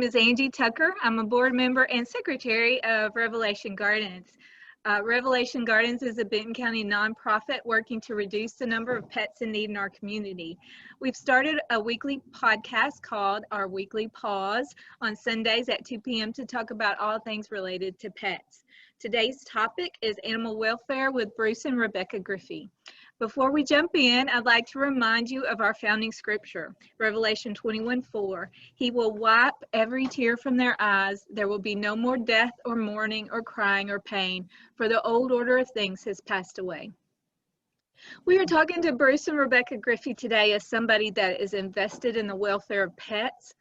name is Angie Tucker. I'm a board member and secretary of Revelation Gardens. Revelation Gardens is a Benton County nonprofit working to reduce the number of pets in need in our community. We've started a weekly podcast called Our Weekly Pause on Sundays at 2 p.m. to talk about all things related to pets. Today's topic is animal welfare with Bruce and Rebecca Griffey. Before we jump in, I'd like to remind you of our founding scripture, Revelation 21:4. He will wipe every tear from their eyes. There will be no more death or mourning or crying or pain, for the old order of things has passed away. We are talking to Bruce and Rebecca Griffey today as somebody that is invested in the welfare of pets.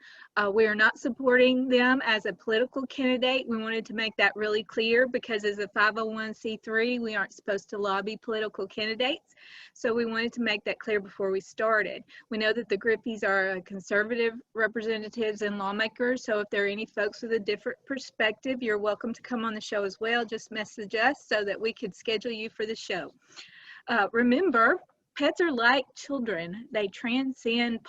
We are not supporting them as a political candidate. We wanted to make that really clear because as a 501c3, we aren't supposed to lobby political candidates. So we wanted to make that clear before we started. We know that the Griffeys are conservative representatives and lawmakers. So if there are any folks with a different perspective, you're welcome to come on the show as well. Just message us so that we could schedule you for the show. Remember, pets are like children. They transcend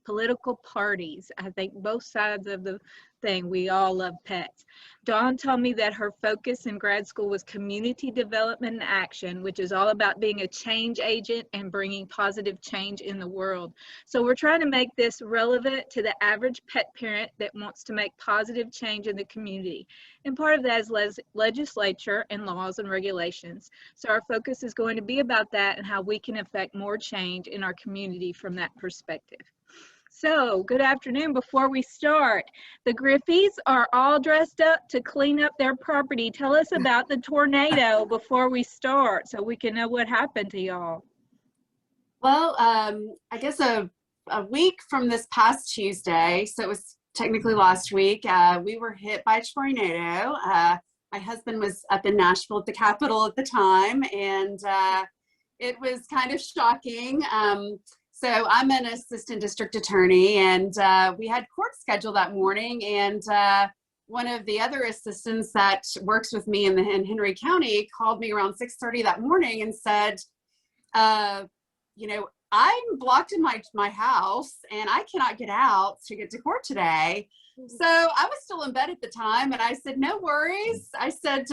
political parties. I think both sides of the thing, we all love pets. Dawn told me that her focus in grad school was community development and action, which is all about being a change agent and bringing positive change in the world. So we're trying to make this relevant to the average pet parent that wants to make positive change in the community. And part of that is legislature and laws and regulations. So our focus is going to be about that and how we can affect more change in our community from that perspective. So, good afternoon. Before we start, the Griffeys are all dressed up to clean up their property. Tell us about the tornado before we start so we can know what happened to y'all. Well, I guess a week from this past Tuesday, so it was technically last week, we were hit by a tornado. My husband was up in Nashville at the Capitol at the time, and it was kind of shocking. So I'm an assistant district attorney, and we had court scheduled that morning, and one of the other assistants that works with me in Henry County called me around 6:30 that morning and said, you know, I'm blocked in my house and I cannot get out to get to court today. So I was still in bed at the time, and I said, no worries. I said,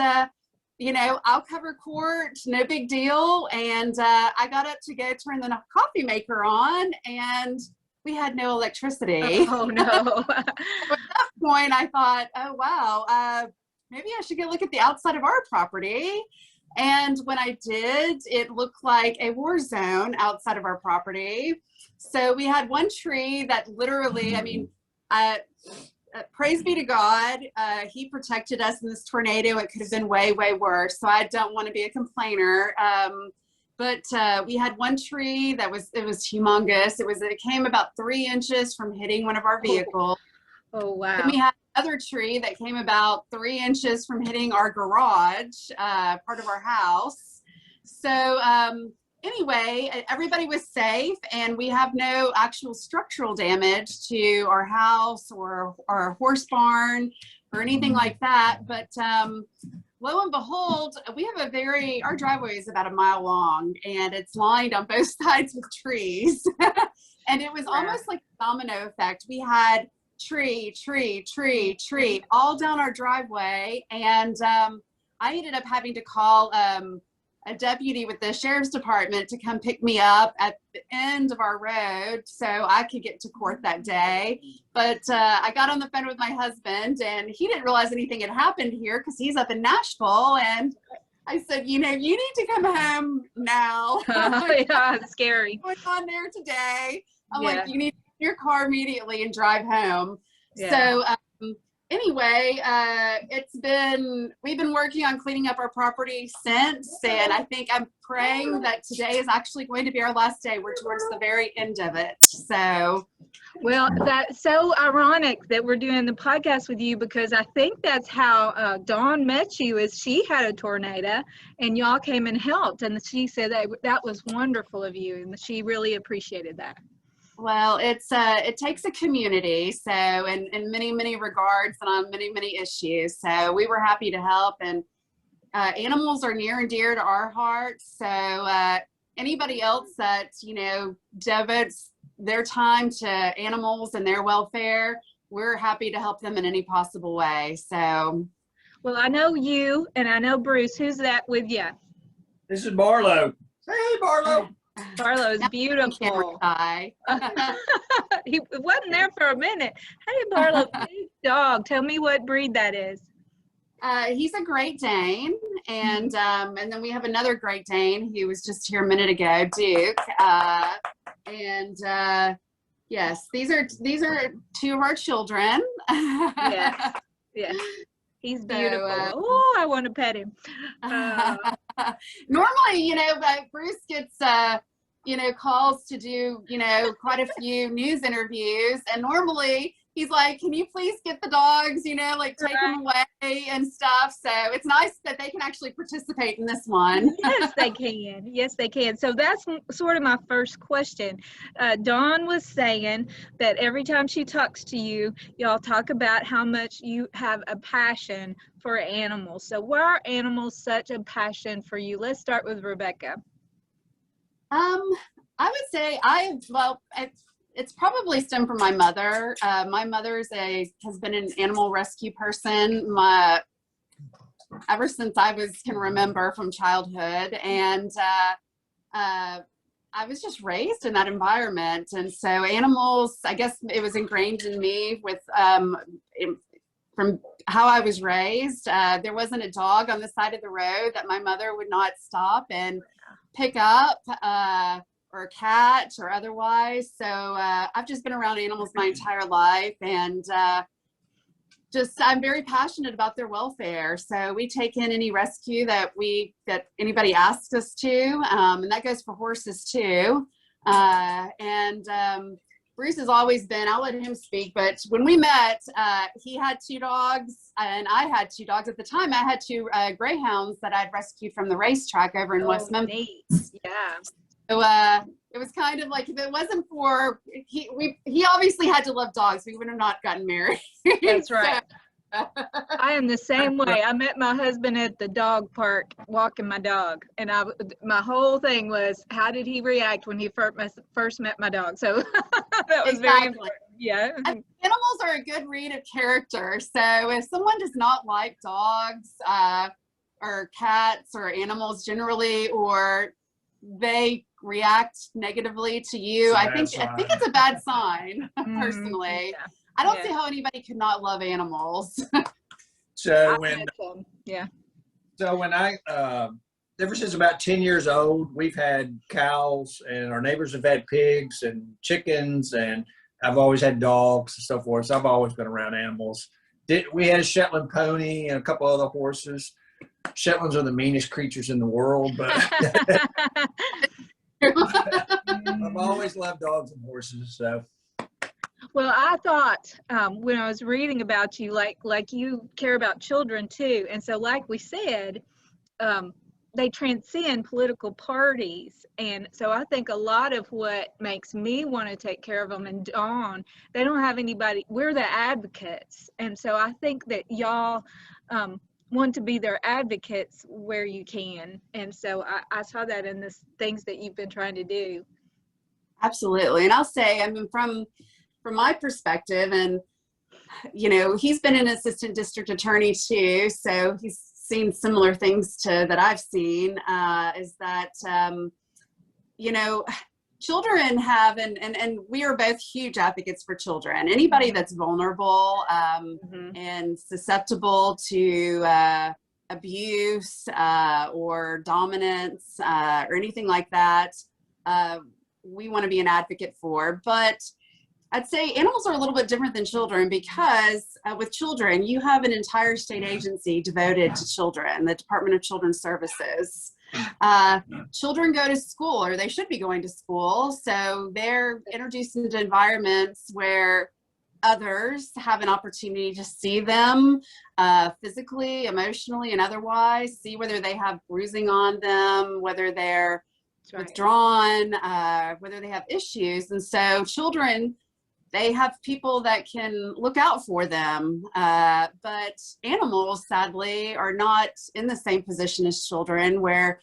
you know, I'll cover court, no big deal. And I got up to go turn the coffee maker on, and we had no electricity. Oh, no. At that point, I thought, oh, wow, maybe I should go look at the outside of our property. And when I did, it looked like a war zone outside of our property. So we had one tree that literally, I mean, praise be to God, he protected us in this tornado. It could have been way, way worse. So I don't want to be a complainer. But we had one tree that was humongous. It came about 3 inches from hitting one of our vehicles. Oh, wow. And we had another tree that came about 3 inches from hitting our garage, part of our house. So anyway, everybody was safe, and we have no actual structural damage to our house or our horse barn or anything like that. But lo and behold, we have our driveway is about a mile long, and it's lined on both sides with trees. And it was almost like a domino effect. We had tree all down our driveway, and I ended up having to call a deputy with the sheriff's department to come pick me up at the end of our road so I could get to court that day. But I got on the phone with my husband, and he didn't realize anything had happened here because he's up in Nashville. And I said, you know, you need to come home now. Yeah, it's scary. What's on there today? I'm like, you need to get your car immediately and drive home. Yeah. So anyway, we've been working on cleaning up our property since, and I think I'm praying that today is actually going to be our last day. We're towards the very end of it. So, well, that's so ironic that we're doing the podcast with you, because I think that's how Dawn met you. Is she had a tornado and y'all came and helped, and she said that was wonderful of you, and she really appreciated that. Well, it takes a community, so in many, many regards and on many, many issues. So we were happy to help, and animals are near and dear to our hearts. So anybody else that, you know, devotes their time to animals and their welfare, we're happy to help them in any possible way. So. Well, I know you and I know Bruce. Who's that with you? This is Barlow. Hey, Barlow. Barlow is beautiful. He wasn't there for a minute. Hey, Barlow, big dog. Tell me what breed that is. He's a Great Dane, and then we have another Great Dane who was just here a minute ago, Duke. Yes, these are two of our children. Yes, yes. He's beautiful. So, oh, I want to pet him. Normally, Bruce gets, calls to do, quite a few news interviews. And normally he's like, can you please get the dogs, take them away and stuff. So it's nice that they can actually participate in this one. Yes, they can. Yes, they can. So that's sort of my first question. Dawn was saying that every time she talks to you, y'all talk about how much you have a passion for animals. So why are animals such a passion for you? Let's start with Rebecca. I would say it's probably stemmed from my mother. My mother has been an animal rescue person ever since I can remember from childhood, and I was just raised in that environment, and so animals, I guess it was ingrained in me with from how I was raised. There wasn't a dog on the side of the road that my mother would not stop and pick up, or a cat or otherwise. So I've just been around animals my entire life, and I'm very passionate about their welfare. So we take in any rescue that anybody asks us to, and that goes for horses too. Bruce has always been, I'll let him speak, but when we met, he had 2 dogs and I had 2 dogs. At the time, I had 2 greyhounds that I'd rescued from the racetrack over in West Memphis. Yeah. So it was kind of like, if it wasn't for, he obviously had to love dogs. We would have not gotten married. That's right. I am the same way. I met my husband at the dog park walking my dog, and my whole thing was, how did he react when he first met my dog? So that was very important. Yeah. And animals are a good read of character. So if someone does not like dogs or cats or animals generally, or they react negatively to you, I think it's a bad sign. Personally. Yeah. I don't see how anybody could not love animals. So when I ever since about 10 years old, we've had cows, and our neighbors have had pigs and chickens, and I've always had dogs and so forth. So I've always been around animals. We had a Shetland pony and a couple other horses. Shetlands are the meanest creatures in the world, but I've always loved dogs and horses. So. Well, I thought when I was reading about you, like you care about children too, and so like we said, they transcend political parties, and so I think a lot of what makes me want to take care of them, and Dawn, they don't have anybody. We're the advocates, and so I think that y'all want to be their advocates where you can, and so I saw that in the things that you've been trying to do. Absolutely, and I'll say, I mean, from my perspective, and he's been an assistant district attorney too, so he's seen similar things that I've seen, is that children have, and we are both huge advocates for children. Anybody that's vulnerable and susceptible to abuse or dominance or anything like that, we want to be an advocate for. But I'd say animals are a little bit different than children, because with children, you have an entire state agency devoted to children, the Department of Children's Services. Children go to school, or they should be going to school, so they're introduced into environments where others have an opportunity to see them physically, emotionally, and otherwise, see whether they have bruising on them, whether they're withdrawn, whether they have issues. And so children, they have people that can look out for them, but animals, sadly, are not in the same position as children, where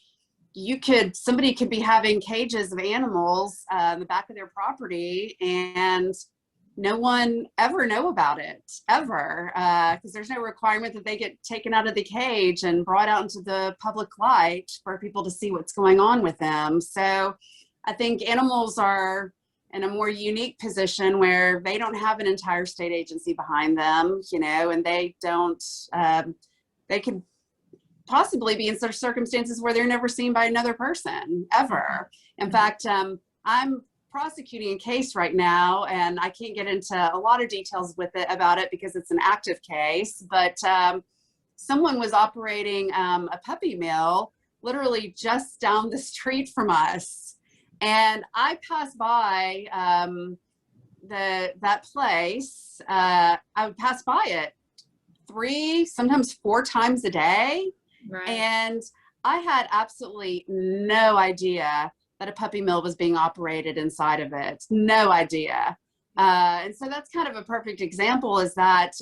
somebody could be having cages of animals in the back of their property, and no one ever know about it, ever, because there's no requirement that they get taken out of the cage and brought out into the public light for people to see what's going on with them. So I think animals are in a more unique position where they don't have an entire state agency behind them, you know, and they don't, they could possibly be in such circumstances where they're never seen by another person, ever. In fact, I'm prosecuting a case right now, and I can't get into a lot of details with it about it because it's an active case, but someone was operating a puppy mill literally just down the street from us. And I passed by that place. I would pass by it 3, sometimes 4 times a day. Right. And I had absolutely no idea that a puppy mill was being operated inside of it. No idea. And so that's kind of a perfect example, is that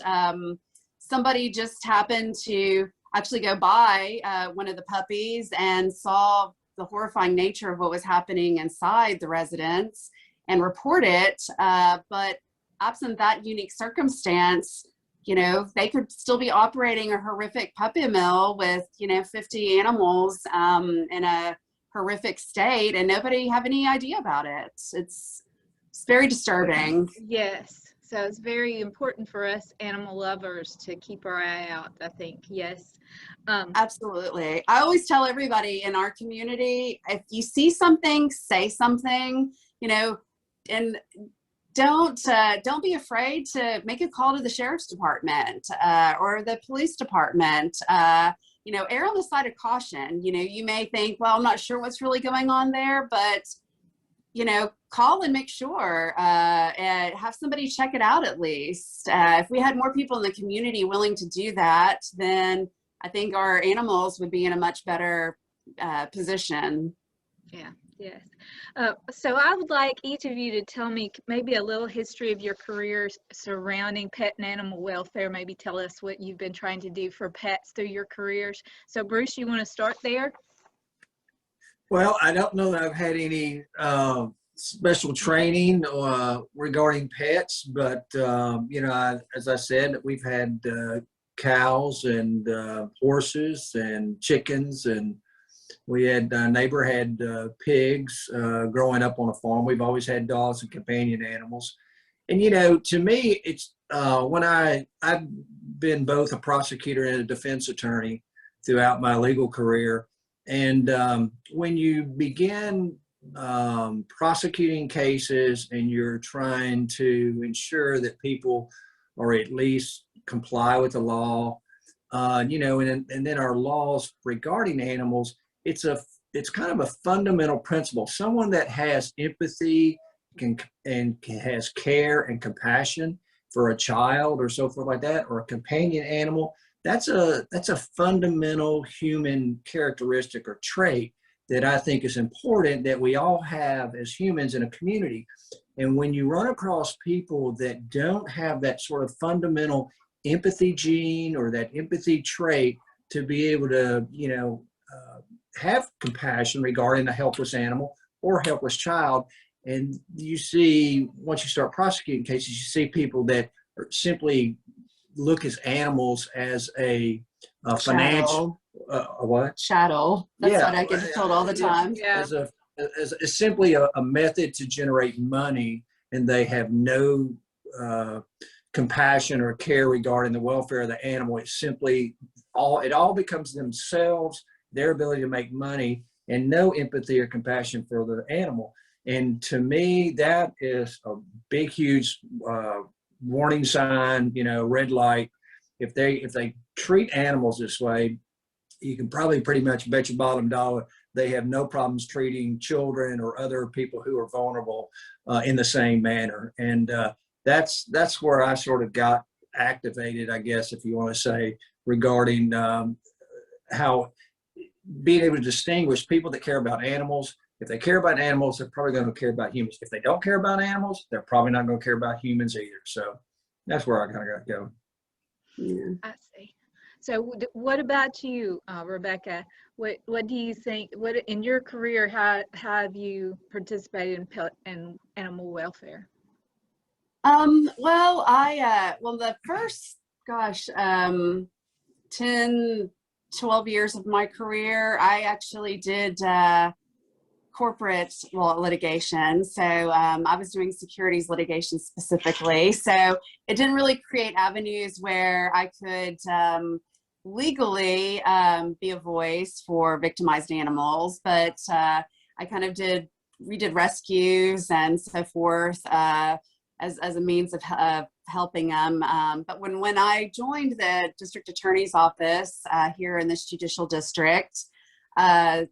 somebody just happened to actually go by one of the puppies and saw the horrifying nature of what was happening inside the residence and report it. But absent that unique circumstance, you know, they could still be operating a horrific puppy mill with, you know, 50 animals in a horrific state, and nobody have any idea about it. It's very disturbing. Yes. So it's very important for us animal lovers to keep our eye out, I think. Yes. Absolutely. I always tell everybody in our community, if you see something, say something, you know, and don't be afraid to make a call to the sheriff's department or the police department. You know, err on the side of caution. You know, you may think, well, I'm not sure what's really going on there, but, you know, call and make sure and have somebody check it out at least. If we had more people in the community willing to do that, then I think our animals would be in a much better position. Yeah. Yes. So I would like each of you to tell me maybe a little history of your careers surrounding pet and animal welfare. Maybe tell us what you've been trying to do for pets through your careers. So Bruce, you want to start there? Well, I don't know that I've had any special training regarding pets, but you know, as I said, we've had cows and horses and chickens, and we had neighbor had pigs growing up on a farm. We've always had dogs and companion animals. And, you know, to me, it's when I've been both a prosecutor and a defense attorney throughout my legal career. And when you begin prosecuting cases and you're trying to ensure that people or at least comply with the law, you know, and then our laws regarding animals, it's kind of a fundamental principle. Someone that has empathy has care and compassion for a child or so forth like that, or a companion animal, that's a fundamental human characteristic or trait that I think is important that we all have as humans in a community. And when you run across people that don't have that sort of fundamental empathy gene or that empathy trait to be able to, you know, have compassion regarding a helpless animal or a helpless child. And you see, once you start prosecuting cases, you see people that simply look as animals as a financial, what? Chattel. That's what I get told all the time. Yeah. As simply a method to generate money, and they have no compassion or care regarding the welfare of the animal. It's simply it all becomes themselves, their ability to make money, and no empathy or compassion for the animal. And to me, that is a big, huge warning sign, you know, red light. If they treat animals this way, you can probably pretty much bet your bottom dollar they have no problems treating children or other people who are vulnerable in the same manner. And that's where I sort of got activated, I guess, if you want to say, regarding how being able to distinguish people that care about animals. If they care about animals, they're probably going to care about humans. If they don't care about animals, they're probably not going to care about humans either. So that's where I kind of got to go. Yeah. I see. So what about you, Rebecca? What do you think, what in your career, how have you participated in pet and animal welfare? Well, well, the first, 10, 12 years of my career, I actually did corporate law litigation. So I was doing securities litigation specifically. So it didn't really create avenues where I could legally be a voice for victimized animals, but I kind of we did rescues and so forth as a means of helping them. But when I joined the district attorney's office here in this judicial district, that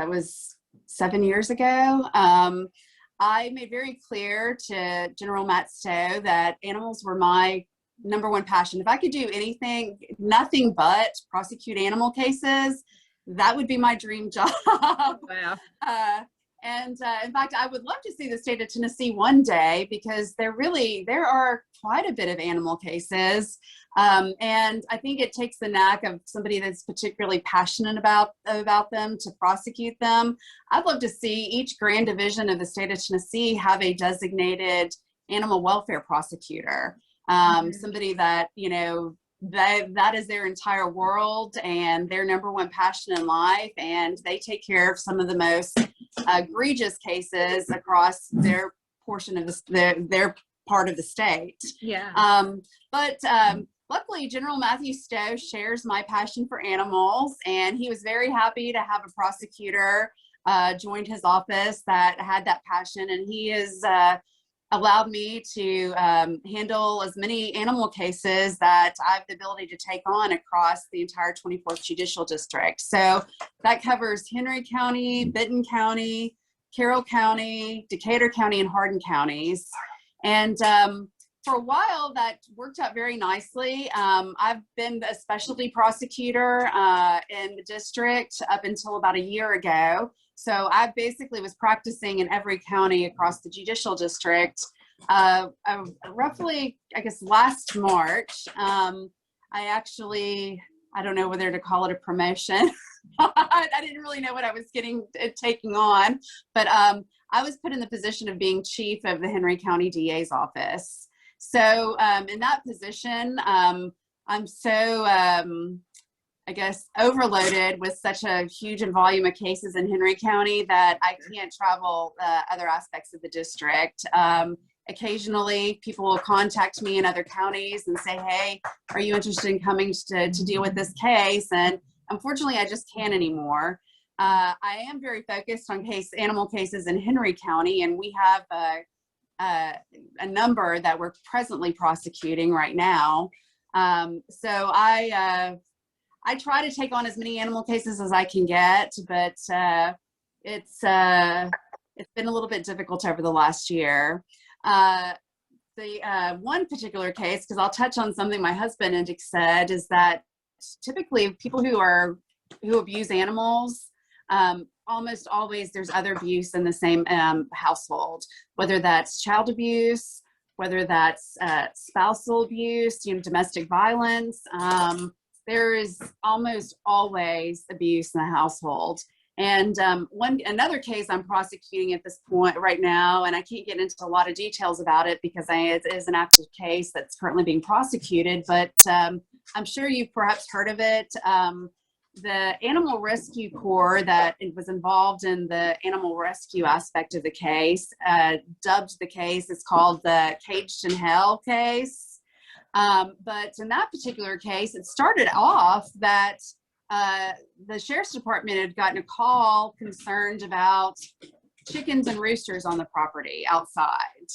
was 7 years ago, I made very clear to General Matt Stowe that animals were my number one passion. If I could do anything, nothing but prosecute animal cases, that would be my dream job. Wow. And in fact, I would love to see the state of Tennessee one day, because there are quite a bit of animal cases. And I think it takes the knack of somebody that's particularly passionate about them to prosecute them. I'd love to see each grand division of the state of Tennessee have a designated animal welfare prosecutor. Somebody that, that is their entire world and their number one passion in life, and they take care of some of the most egregious cases across their portion of their part of the state. Yeah. But luckily, General Matthew Stowe shares my passion for animals, and he was very happy to have a prosecutor join his office that had that passion, and he has allowed me to handle as many animal cases that I have the ability to take on across the entire 24th Judicial District. So that covers Henry County, Benton County, Carroll County, Decatur County, and Hardin counties. And for a while, that worked out very nicely. I've been a specialty prosecutor in the district up until about a year ago. So I basically was practicing in every county across the judicial district. Roughly, I guess, last March, I don't know whether to call it a promotion. I didn't really know what I was taking on, but I was put in the position of being chief of the Henry County DA's office. So in that position, I'm so I guess, overloaded with such a huge volume of cases in Henry County that I can't travel other aspects of the district. Occasionally, people will contact me in other counties and say, hey, are you interested in coming to deal with this case? And unfortunately, I just can't anymore. I am very focused on animal cases in Henry County, and we have a number that we're presently prosecuting right now. So I try to take on as many animal cases as I can get, but it's been a little bit difficult over the last year. The one particular case, because I'll touch on something my husband said, is that typically people who abuse animals, almost always there's other abuse in the same household, whether that's child abuse, whether that's spousal abuse, domestic violence. There is almost always abuse in the household. And another case I'm prosecuting at this point right now, and I can't get into a lot of details about it because it is an active case that's currently being prosecuted, but I'm sure you've perhaps heard of it. The Animal Rescue Corps that was involved in the animal rescue aspect of the case dubbed the case, it's called the Caged in Hell case. But in that particular case, it started off that the sheriff's department had gotten a call concerned about chickens and roosters on the property outside.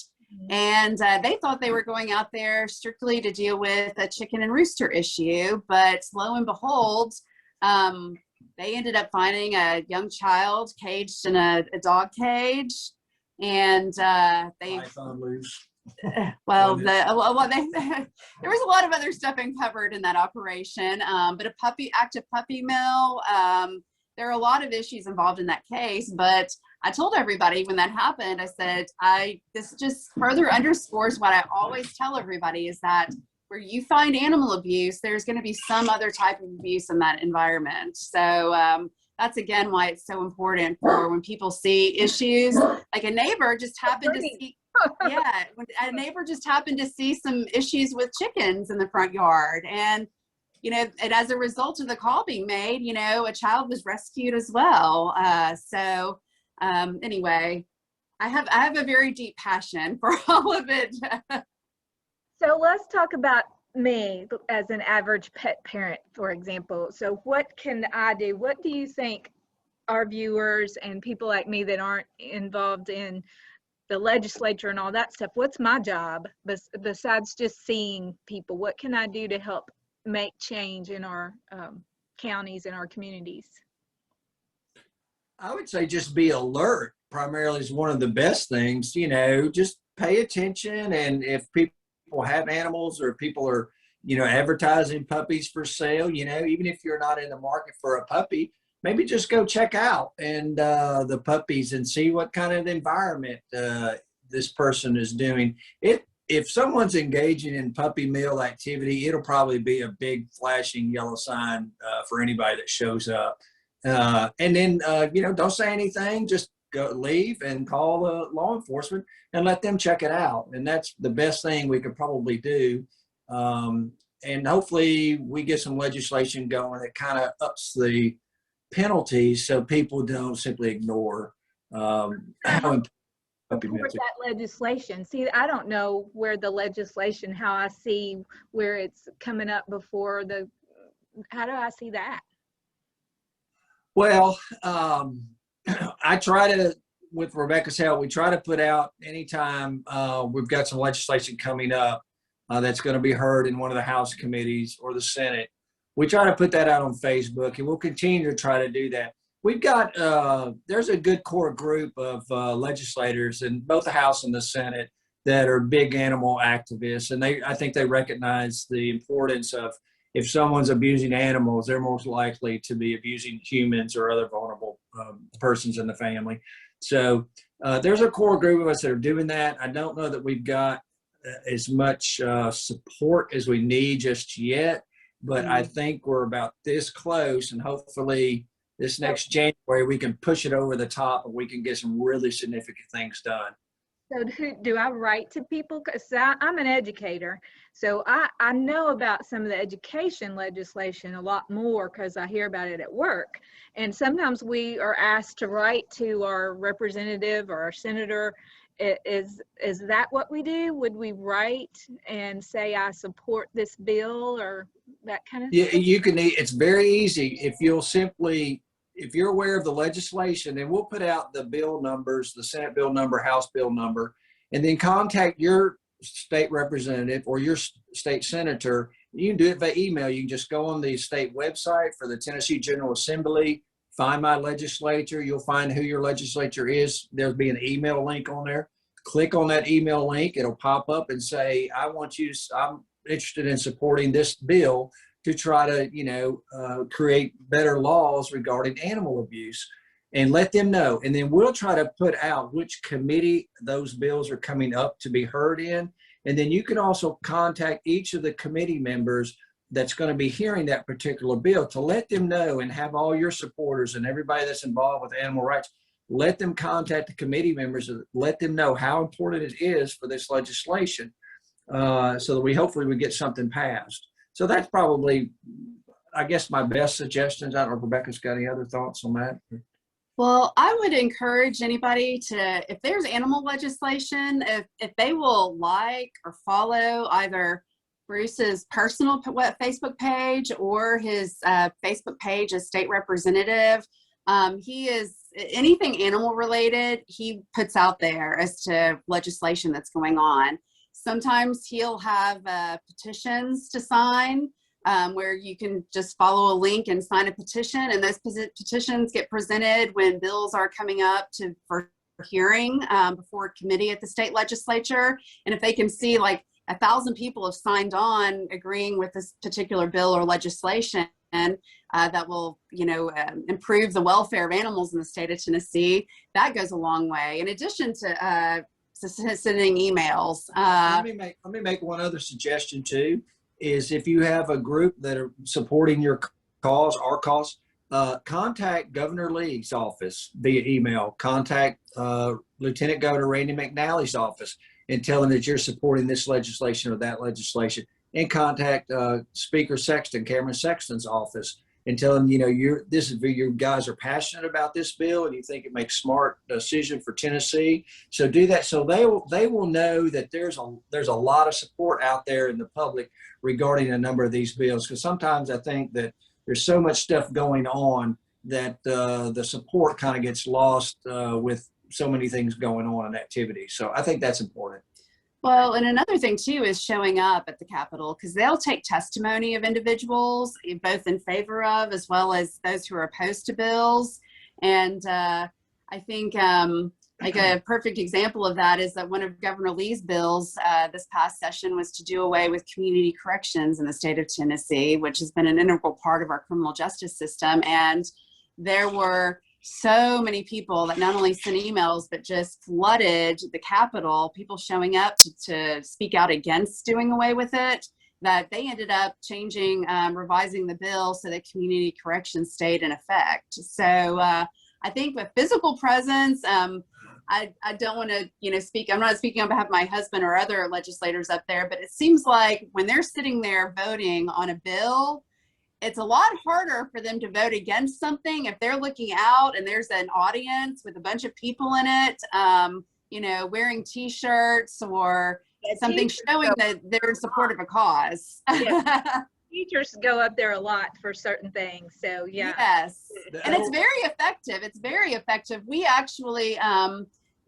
And they thought they were going out there strictly to deal with a chicken and rooster issue, but lo and behold, they ended up finding a young child caged in a dog cage, and they well, there was a lot of other stuff uncovered in that operation, but active puppy mill. There are a lot of issues involved in that case, but I told everybody when that happened, I said, this just further underscores what I always tell everybody, is that where you find animal abuse, there's going to be some other type of abuse in that environment. So that's again why it's so important for when people see issues, like a neighbor just happened to see. Yeah, when a neighbor just happened to see some issues with chickens in the front yard, and and as a result of the call being made, a child was rescued as well. Anyway, I have a very deep passion for all of it. So let's talk about me as an average pet parent, for example. So what can I do? What do you think our viewers and people like me that aren't involved in the legislature and all that stuff, what's my job besides just seeing people? What can I do to help make change in our counties and our communities? I would say just be alert primarily is one of the best things, just pay attention. And if people have animals or people are, advertising puppies for sale, even if you're not in the market for a puppy, maybe just go check out and the puppies and see what kind of environment this person is doing. If someone's engaging in puppy mill activity, it'll probably be a big flashing yellow sign for anybody that shows up. And then, don't say anything, just go leave and call law enforcement and let them check it out. And that's the best thing we could probably do. And hopefully we get some legislation going that kind of ups the penalties so people don't simply ignore how important puppy mills are. That legislation. See, I don't know where the legislation, how I see where it's coming up before how do I see that? Well, I try to, with Rebecca's help, we try to put out anytime we've got some legislation coming up that's going to be heard in one of the House committees or the Senate. We try to put that out on Facebook, and we'll continue to try to do that. We've got, there's a good core group of legislators in both the House and the Senate that are big animal activists, and I think they recognize the importance of, if someone's abusing animals, they're most likely to be abusing humans or other vulnerable persons in the family. So there's a core group of us that are doing that. I don't know that we've got as much support as we need just yet, but I think we're about this close, and hopefully this next January we can push it over the top and we can get some really significant things done. So do I write to people? Because I'm an educator, so I know about some of the education legislation a lot more because I hear about it at work. And sometimes we are asked to write to our representative or our senator. Is that what we do? Would we write and say, I support this bill or that kind of thing? Yeah, you can. It's very easy. If you're aware of the legislation, then we'll put out the bill numbers, the Senate bill number, House bill number, and then contact your state representative or your state senator. You can do it by email. You can just go on the state website for the Tennessee General Assembly, find my legislature. You'll find who your legislature is. There'll be an email link on there. Click on that email link. It'll pop up and say, I'm interested in supporting this bill to try to, create better laws regarding animal abuse, and let them know. And then we'll try to put out which committee those bills are coming up to be heard in. And then you can also contact each of the committee members that's going to be hearing that particular bill to let them know, and have all your supporters and everybody that's involved with animal rights, let them contact the committee members and let them know how important it is for this legislation, so that we hopefully we get something passed. So that's probably, I guess, my best suggestions. I don't know if Rebecca's got any other thoughts on that. Well, I would encourage anybody to, if there's animal legislation, if they will like or follow either Bruce's personal Facebook page or his Facebook page as state representative. He is, anything animal related, he puts out there as to legislation that's going on. Sometimes he'll have petitions to sign, where you can just follow a link and sign a petition, and those petitions get presented when bills are coming up for hearing before a committee at the state legislature. And if they can see like 1,000 people have signed on agreeing with this particular bill or legislation that will, improve the welfare of animals in the state of Tennessee, that goes a long way. In addition to sending emails. Let me make one other suggestion too, is if you have a group that are supporting your cause, our cause, contact Governor Lee's office via email. Contact Lieutenant Governor Randy McNally's office and tell them that you're supporting this legislation or that legislation. And contact Speaker Sexton, Cameron Sexton's office, and tell them, you know, you guys are passionate about this bill and you think it makes smart decision for Tennessee. So do that. So they will know that there's a lot of support out there in the public regarding a number of these bills. Because sometimes I think that there's so much stuff going on that the support kind of gets lost with so many things going on and activities. So I think that's important. Well, and another thing too is showing up at the Capitol, because they'll take testimony of individuals, both in favor of as well as those who are opposed to bills. And I think like a perfect example of that is that one of Governor Lee's bills this past session was to do away with community corrections in the state of Tennessee, which has been an integral part of our criminal justice system. And there were so many people that not only sent emails, but just flooded the Capitol, people showing up to speak out against doing away with it, that they ended up changing, revising the bill so that community corrections stayed in effect. So I think with physical presence, I don't want to, you know, I'm not speaking on behalf of my husband or other legislators up there, but it seems like when they're sitting there voting on a bill, it's a lot harder for them to vote against something if they're looking out and there's an audience with a bunch of people in it, you know, wearing T-shirts or something showing that they're in support of a cause. Yeah. Teachers go up there a lot for certain things. So yeah. Yes. And it's very effective. It's very effective. We actually,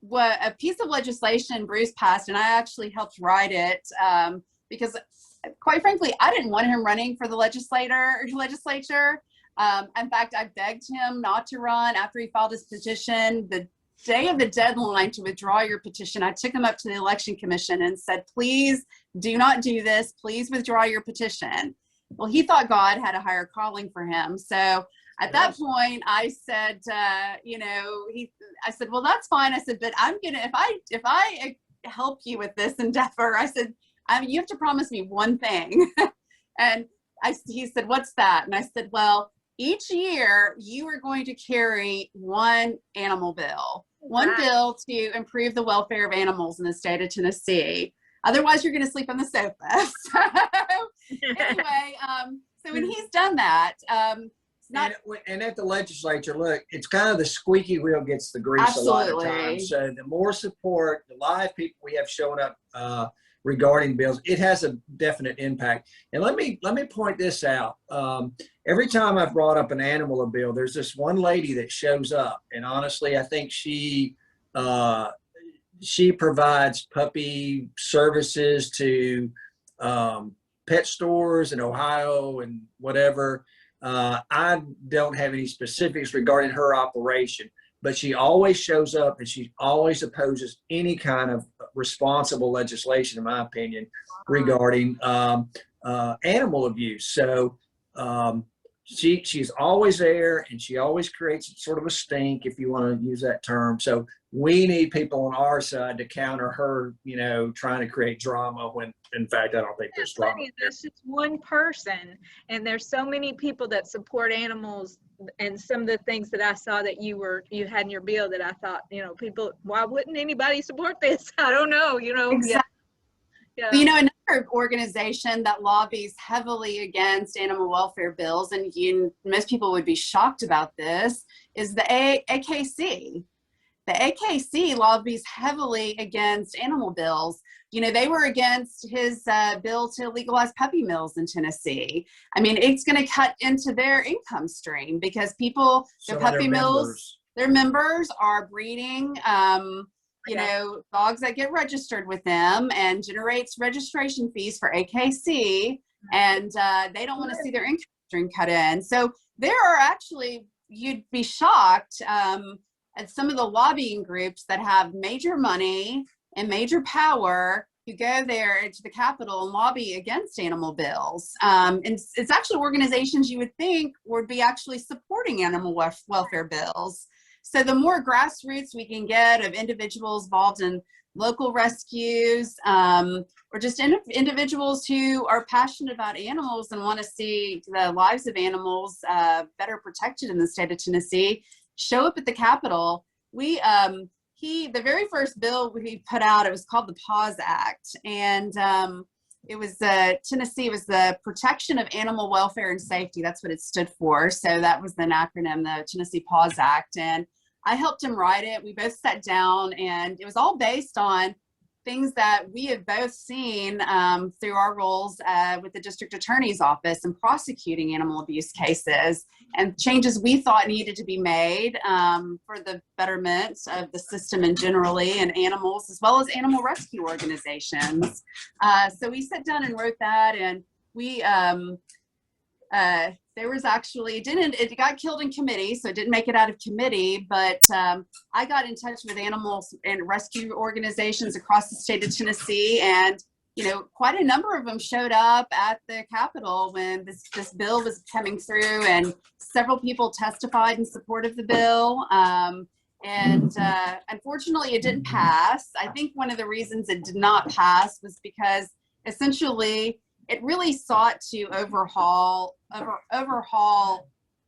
what a piece of legislation Bruce passed, and I actually helped write it because quite frankly, I didn't want him running for the legislature. In fact, I begged him not to run after he filed his petition. The day of the deadline to withdraw your petition, I took him up to the Election Commission and said, please do not do this. Please withdraw your petition. Well, he thought God had a higher calling for him. So at that point, I said, you know, I said, well, that's fine. I said, but I'm gonna, if I help you with this endeavor, I said, you have to promise me one thing. And he said, what's that? And I said, well, each year you are going to carry one animal bill, one bill to improve the welfare of animals in the state of Tennessee. Otherwise, you're going to sleep on the sofa. So anyway, so when he's done that, and at the legislature, look, it's kind of the squeaky wheel gets the grease a lot of times. So the more support, the live people we have showing up regarding bills, it has a definite impact. And let me point this out. Every time I've brought up an animal bill, there's this one lady that shows up, and honestly, I think she provides puppy services to pet stores in Ohio and whatever. I don't have any specifics regarding her operation, but she always shows up and she always opposes any kind of responsible legislation, in my opinion, regarding animal abuse. So she's always there, and she always creates sort of a stink, if you want to use that term. So we need people on our side to counter her, you know, trying to create drama when, in fact, I don't think there's drama. There's just one person, and there's so many people that support animals. And some of the things that I saw that you had in your bill that I thought, you know, people, why wouldn't anybody support this? I don't know, you know. Exactly. Yeah. You know, another organization that lobbies heavily against animal welfare bills, and most people would be shocked about this, is the AKC. The AKC lobbies heavily against animal bills. You know, they were against his bill to legalize puppy mills in Tennessee. I mean, it's going to cut into their income stream because people, their puppy mills, their members are breeding, you know, dogs that get registered with them, and generates registration fees for AKC. And they don't want to see their income stream cut in. So there are actually, you'd be shocked at some of the lobbying groups that have major money and major power who go there to the Capitol and lobby against animal bills. And it's actually organizations you would think would be actually supporting animal welfare bills. So the more grassroots we can get of individuals involved in local rescues, or just individuals who are passionate about animals and want to see the lives of animals better protected in the state of Tennessee, show up at the Capitol. The very first bill we put out, it was called the PAWS Act, and it was Tennessee was the Protection of Animal Welfare and Safety. That's what it stood for. So that was the acronym, the Tennessee PAWS Act. And I helped him write it. We both sat down, and it was all based on things that we have both seen through our roles with the district attorney's office and prosecuting animal abuse cases, and changes we thought needed to be made for the betterment of the system and generally, and animals, as well as animal rescue organizations. So we sat down and wrote that, and we there was actually, it got killed in committee, so it didn't make it out of committee, but I got in touch with animals and rescue organizations across the state of Tennessee, and quite a number of them showed up at the Capitol when this bill was coming through, and several people testified in support of the bill. And unfortunately, it didn't pass. I think one of the reasons it did not pass was because essentially it really sought to overhaul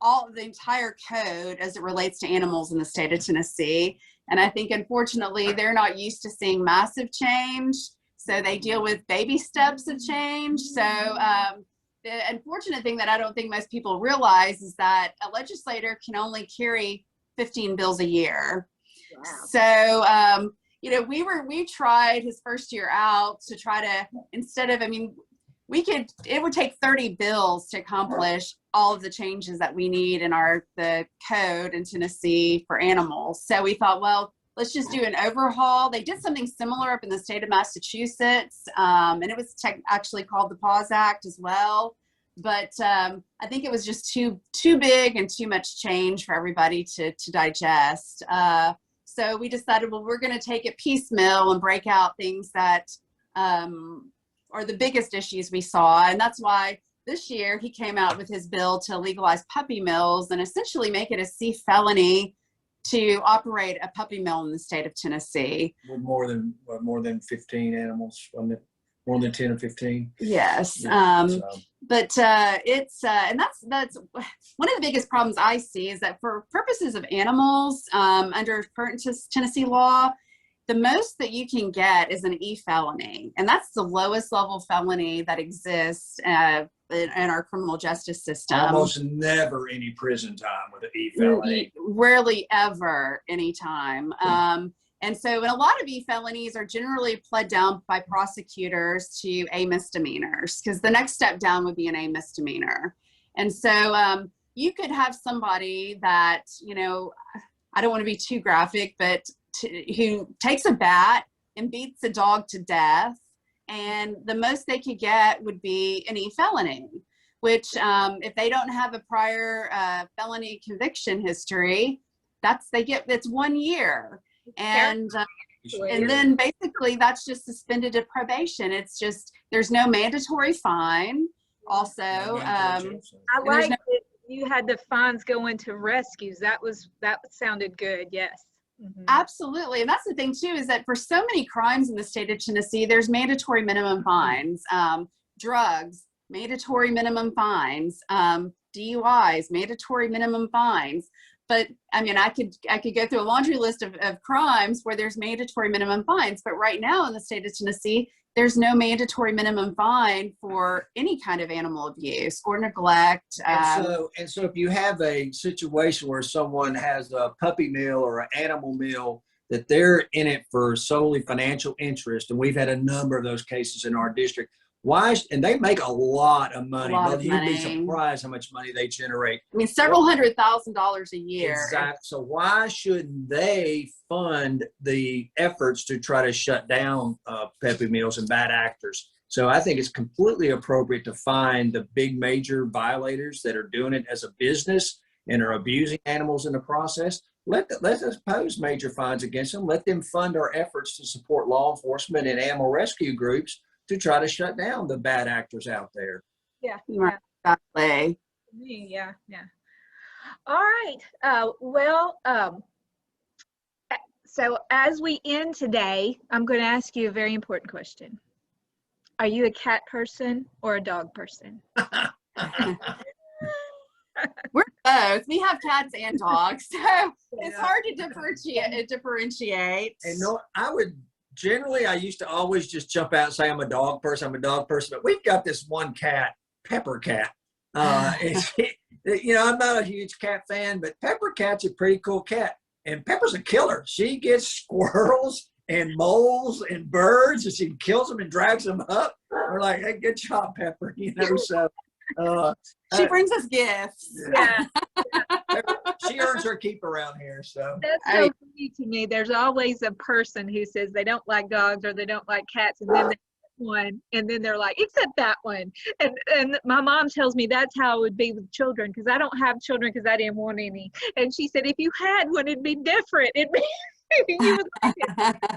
all of the entire code as it relates to animals in the state of Tennessee. And I think, unfortunately, they're not used to seeing massive change. So they deal with baby steps of change. So the unfortunate thing that I don't think most people realize is that a legislator can only carry 15 bills a year. Wow. So, we tried his first year out to try to, instead of, it would take 30 bills to accomplish all of the changes that we need in the code in Tennessee for animals. So we thought, well, let's just do an overhaul. They did something similar up in the state of Massachusetts, and it was actually called the PAWS Act as well. But I think it was just too big and too much change for everybody to digest. So we decided, well, we're going to take it piecemeal and break out things that are the biggest issues we saw. And that's why this year he came out with his bill to legalize puppy mills and essentially make it a C felony to operate a puppy mill in the state of Tennessee. With more than 15 animals, wasn't it? More than 10 or 15? Yes. Yeah, but it's, and that's one of the biggest problems I see is that for purposes of animals, under current Tennessee law, the most that you can get is an E felony, and that's the lowest level felony that exists in our criminal justice system. Almost never any prison time with an E felony. Rarely ever any time. And so, and a lot of E felonies are generally pled down by prosecutors to A misdemeanors, because the next step down would be an A misdemeanor. And so you could have somebody that, I don't want to be too graphic, but who takes a bat and beats a dog to death, and the most they could get would be an E felony, which if they don't have a prior felony conviction history, it's 1 year. And then basically that's just suspended to probation. It's just, there's no mandatory fine. Also, I like that you had the fines go into rescues. That sounded good. Yes. Mm-hmm. Absolutely. And that's the thing too, is that for so many crimes in the state of Tennessee, there's mandatory minimum fines. Drugs, mandatory minimum fines. DUIs, mandatory minimum fines. But I could go through a laundry list of crimes where there's mandatory minimum fines. But right now in the state of Tennessee, there's no mandatory minimum fine for any kind of animal abuse or neglect. And so if you have a situation where someone has a puppy mill or an animal mill, that they're in it for solely financial interest, and we've had a number of those cases in our district. And they make a lot of money. You'd be surprised how much money they generate. Several $100,000 a year. Exactly. So why shouldn't they fund the efforts to try to shut down puppy mills and bad actors? So I think it's completely appropriate to find the big major violators that are doing it as a business and are abusing animals in the process. Let us pose major fines against them. Let them fund our efforts to support law enforcement and animal rescue groups to try to shut down the bad actors out there. Yeah. Exactly. Yeah. All right. So as we end today, I'm going to ask you a very important question. Are you a cat person or a dog person? We're both. We have cats and dogs, so it's hard to differentiate. And no, I used to always just jump out and say I'm a dog person. I'm a dog person, but we've got this one cat, Pepper Cat. You know, I'm not a huge cat fan, but Pepper Cat's a pretty cool cat. And Pepper's a killer. She gets squirrels and moles and birds, and she kills them and drags them up. We're like, hey, good job, Pepper. You know, so she brings us gifts. Yeah. She earns her keep around here. So that's so funny to me. There's always a person who says they don't like dogs or they don't like cats, and then one, and then they're like, except that one. And my mom tells me that's how it would be with children, because I don't have children because I didn't want any. And she said, if you had one, it'd be different. It'd be you would like it.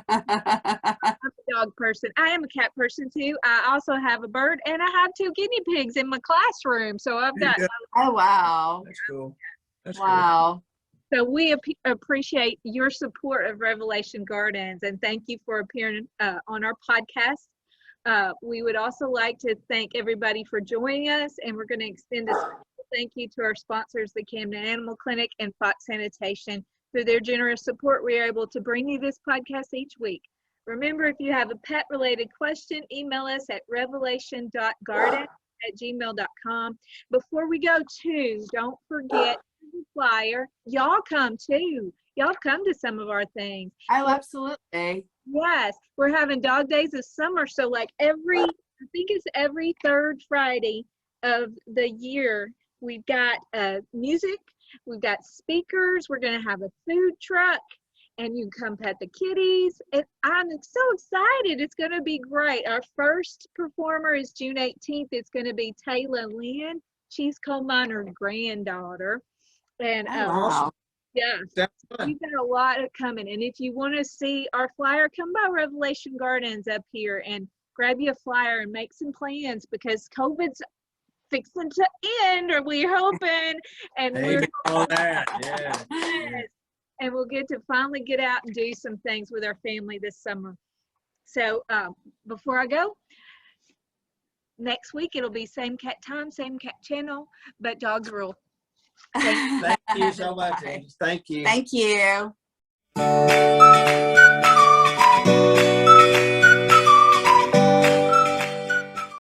I'm a dog person. I am a cat person too. I also have a bird, and I have 2 guinea pigs in my classroom. So I've got. Oh wow, that's cool. That's wow. Cool. So we appreciate your support of Revelation Gardens, and thank you for appearing on our podcast. We would also like to thank everybody for joining us, and we're going to extend a special thank you to our sponsors, the Camden Animal Clinic and Fox Sanitation. Through their generous support, we are able to bring you this podcast each week. Remember, if you have a pet-related question, email us at revelation.garden@gmail.com. Before we go, too, don't forget the flyer. Y'all come, too. Y'all come to some of our things. Oh, absolutely. Yes, we're having dog days this summer. So like I think it's every 3rd Friday of the year, we've got music, we've got speakers, we're going to have a food truck, and you can come pet the kitties. And I'm so excited. It's going to be great. Our first performer is June 18th. It's going to be Taylor Lynn. She's coal miner's granddaughter. And wow. yeah, we've got a lot coming. And if you want to see our flyer, come by Revelation Gardens up here and grab you a flyer and make some plans, because COVID's fixing to end, or we're hoping. And we're on that. Yeah. Yes. And we'll get to finally get out and do some things with our family this summer. So before I go, next week it'll be same cat time, same cat channel, but dogs rule. Thank you so much, Angie. Thank you. Thank you.